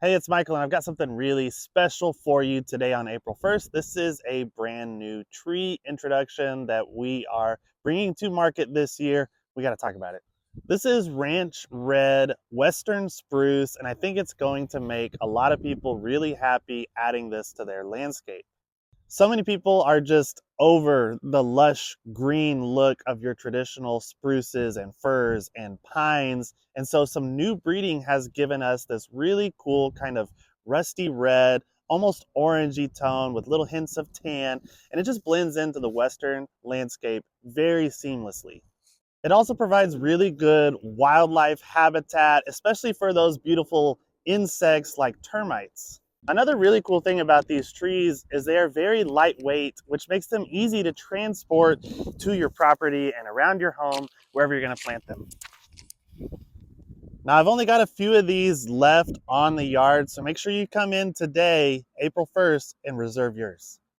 Hey, it's Michael, and I've got something really special for you today on April 1st. This is a brand new tree introduction that we are bringing to market this year. We got to talk about it. This is Ranch Red Western Spruce, and I think it's going to make a lot of people really happy adding this to their landscape. So many people are just over the lush green look of your traditional spruces and firs and pines. And so some new breeding has given us this really cool kind of rusty red, almost orangey tone with little hints of tan, and it just blends into the Western landscape very seamlessly. It also provides really good wildlife habitat, especially for those beautiful insects like termites. Another really cool thing about these trees is they are very lightweight, which makes them easy to transport to your property and around your home, wherever you're going to plant them. Now, I've only got a few of these left on the yard, so make sure you come in today, April 1st, and reserve yours.